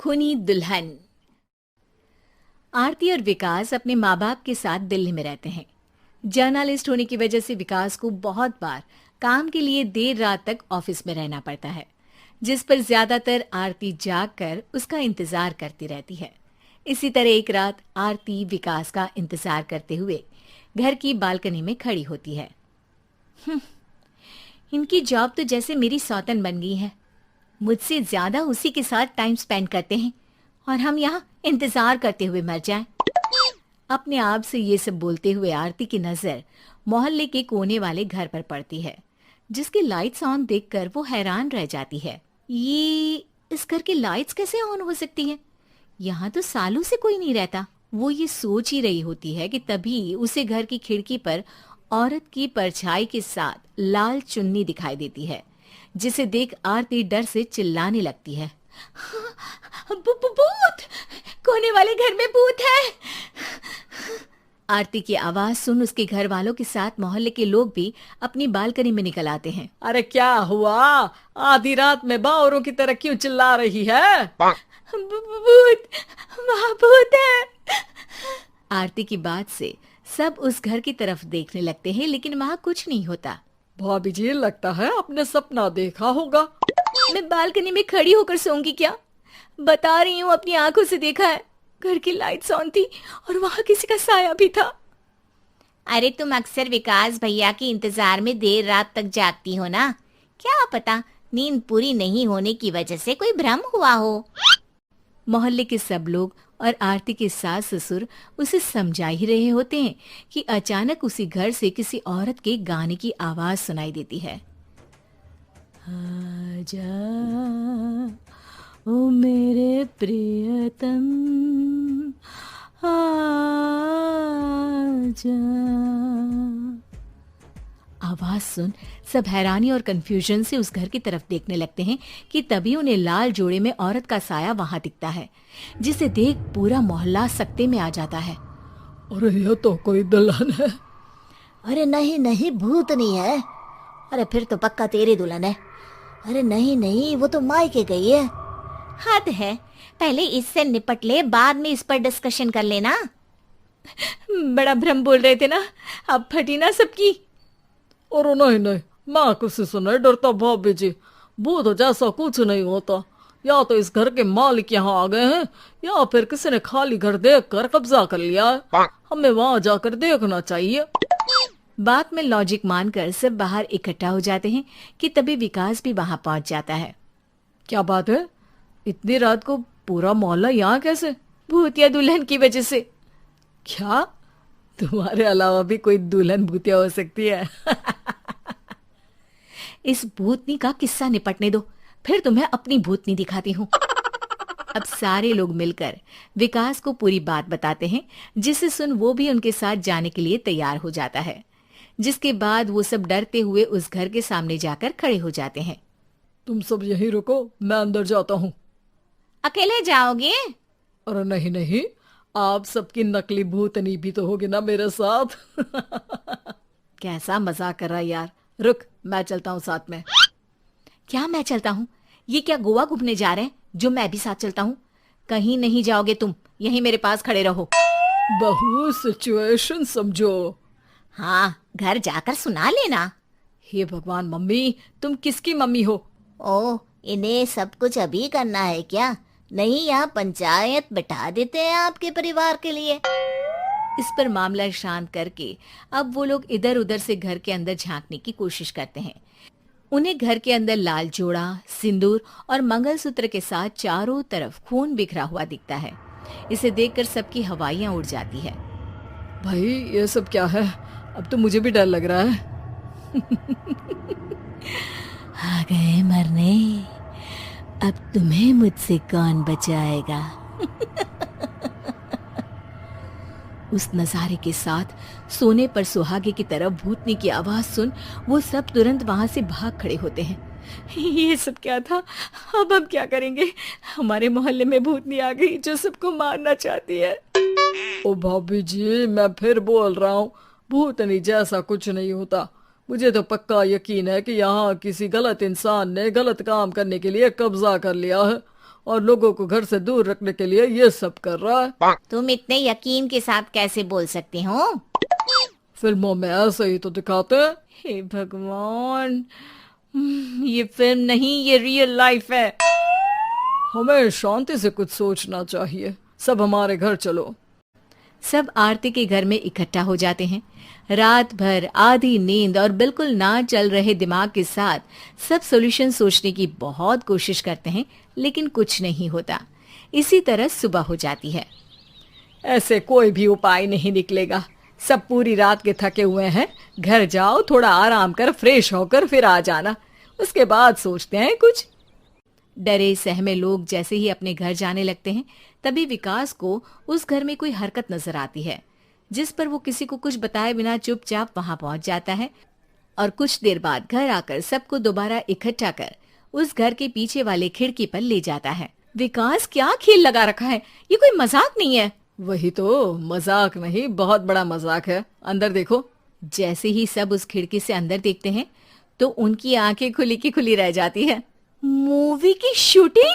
खूनी दुल्हन। आरती और विकास अपने माँ बाप के साथ दिल्ली में रहते हैं। जर्नलिस्ट होने की वजह से विकास को बहुत बार काम के लिए देर रात तक ऑफिस में रहना पड़ता है, जिस पर ज्यादातर आरती जाग कर उसका इंतजार करती रहती है। इसी तरह एक रात आरती विकास का इंतजार करते हुए घर की बालकनी में खड़ी होती है। इनकी जॉब तो जैसे मेरी सौतन बन गई है। मुझसे ज्यादा उसी के साथ टाइम स्पेंड करते हैं और हम यहाँ इंतजार करते हुए मर जाएं। अपने आप से ये सब बोलते हुए आरती की नजर मोहल्ले के कोने वाले घर पर पड़ती है, जिसकी लाइट्स ऑन देखकर वो हैरान रह जाती है। ये इस घर की लाइट्स कैसे ऑन हो सकती हैं? यहाँ तो सालों से कोई नहीं रहता। वो ये सोच ही रही होती है कि तभी उसे घर की खिड़की पर औरत की परछाई के साथ लाल चुन्नी दिखाई देती है, जिसे देख आरती डर से चिल्लाने लगती है। भूत! कोने वाले घर में भूत है! आरती की आवाज सुन उसके घर वालों के साथ मोहल्ले के लोग भी अपनी बालकनी में निकल आते हैं। अरे क्या हुआ? आधी रात में बावरों की तरह क्यों चिल्ला रही है? भूत! वहाँ भूत है! आरती की बात से सब उस घर की तरफ देखने लगते हैं, लेकिन वहाँ कुछ नहीं होता। भाभी जी, लगता है आपने सपना देखा होगा। मैं बालकनी में खड़ी होकर सोऊंगी क्या? बता रही हूँ, अपनी आंखों से देखा है। घर की लाइट्स ऑन थी और वहाँ किसी का साया भी था। अरे तुम अक्सर विकास भैया के इंतजार में देर रात तक जागती हो ना, क्या पता नींद पूरी नहीं होने की वजह से कोई भ्रम हुआ हो। मोहल्ले के सब लोग और आरती के सास ससुर उसे समझा ही रहे होते हैं कि अचानक उसी घर से किसी औरत के गाने की आवाज सुनाई देती है। आजा ओ मेरे प्रियतम आजा। आवाज सुन सब हैरानी और कंफ्यूजन से उस घर की तरफ देखने लगते हैं कि तभी उन्हें लाल जोड़े में औरत का साया वहां दिखता है, जिसे देख पूरा मोहल्ला सकते में आ जाता है। अरे ये तो कोई दुल्हन है। अरे नहीं नहीं, भूत नहीं है। अरे फिर तो पक्का तेरी दुल्हन है। अरे नहीं नहीं, वो तो मायके गई है। हद है, पहले इससे निपट ले, बाद में इस पर डिस्कशन कर लेना। बड़ा भ्रम बोल रहे थे ना, अब फटी ना सबकी। और नहीं नहीं, मैं किसी से नहीं डरता भाभी जी। भूत जैसा कुछ नहीं होता। या तो इस घर के मालिक यहाँ आ गए हैं, या फिर किसी ने खाली घर देख कर कब्जा कर लिया है। हमें वहां जाकर देखना चाहिए। बात में लॉजिक मानकर सब बाहर इकट्ठा हो जाते हैं कि तभी विकास भी वहां पहुंच जाता है। क्या बात है? इतनी रात को पूरा मोहल्ला यहाँ कैसे? भूतिया दुल्हन की वजह से। क्या तुम्हारे अलावा भी कोई दुल्हन भूतिया हो सकती है? इस भूतनी का किस्सा निपटने दो, फिर तुम्हें अपनी भूतनी दिखाती हूँ। अब सारे लोग मिलकर विकास को पूरी बात बताते हैं, जिसे सुन वो भी उनके साथ जाने के लिए तैयार हो जाता है। जिसके बाद वो सब डरते हुए उस घर के सामने जाकर खड़े हो जाते हैं। तुम सब यहीं रुको, मैं अंदर जाता हूँ। अकेले जाओगे? अरे नहीं नहीं, आप सबकी नकली भूतनी भी तो होगी ना मेरे साथ। कैसा मजाक कर रहा है यार। रुक, मैं चलता हूँ साथ में। क्या मैं चलता हूँ? ये क्या गोवा घूमने जा रहे हैं जो मैं भी साथ चलता हूँ? कहीं नहीं जाओगे तुम, यहीं मेरे पास खड़े रहो। बहू, सिचुएशन समझो। हाँ, घर जाकर सुना लेना। हे भगवान, मम्मी तुम किसकी मम्मी हो? ओ, इन्हें सब कुछ अभी करना है क्या? नहीं, यहाँ पंचायत बिठा देते हैं आपके परिवार के लिए। इस पर मामला शांत करके अब वो लोग इधर उधर से घर के अंदर झांकने की कोशिश करते हैं। उन्हें घर के अंदर लाल जोड़ा, सिंदूर और मंगलसूत्र के साथ चारों तरफ खून बिखरा हुआ दिखता है। इसे देखकर सबकी हवाइयां उड़ जाती है। भाई ये सब क्या है? अब तो मुझे भी डर लग रहा है। आ गए मरने, अब तुम्हें मुझसे कौन बचाएगा? उस नजारे के साथ सोने पर सुहागे की तरफ भूतनी की आवाज सुन वो सब तुरंत वहां से भाग खड़े होते हैं। ये सब क्या था? अब हम क्या करेंगे? हमारे मोहल्ले में भूतनी आ गई जो सबको मारना चाहती है। ओ भाभी जी, मैं फिर बोल रहा हूँ, भूतनी जैसा कुछ नहीं होता। मुझे तो पक्का यकीन है कि यहाँ किसी गलत इंसान ने गलत काम करने के लिए कब्जा कर लिया है और लोगों को घर से दूर रखने के लिए ये सब कर रहा है। तुम इतने यकीन के साथ कैसे बोल सकते हो? फिल्मों में ऐसे ही तो दिखाते हैं। हे भगवान, ये फिल्म नहीं, ये रियल लाइफ है। हमें शांति से कुछ सोचना चाहिए। सब हमारे घर चलो। सब आरती के घर में इकट्ठा हो जाते हैं। रात भर आधी नींद और बिल्कुल ना चल रहे दिमाग के साथ सब सॉल्यूशन सोचने की बहुत कोशिश करते हैं, लेकिन कुछ नहीं होता। इसी तरह सुबह हो जाती है। ऐसे कोई भी उपाय नहीं निकलेगा। सब पूरी रात के थके हुए हैं। घर जाओ, थोड़ा आराम कर, फ्रेश होकर फिर आ जाना, उसके बाद सोचते हैं कुछ। डरे सहमे लोग जैसे ही अपने घर जाने लगते हैं, तभी विकास को उस घर में कोई हरकत नजर आती है, जिस पर वो किसी को कुछ बताए बिना चुपचाप वहां पहुंच जाता है और कुछ देर बाद घर आकर सबको दोबारा इकट्ठा कर उस घर के पीछे वाले खिड़की पर ले जाता है। विकास, क्या खेल लगा रखा है? ये कोई मजाक नहीं है। वही तो, मजाक नहीं, बहुत बड़ा मजाक है। अंदर देखो। जैसे ही सब उस खिड़की से अंदर देखते हैं तो उनकी आंखें खुली की खुली रह जाती है। मूवी की शूटिंग?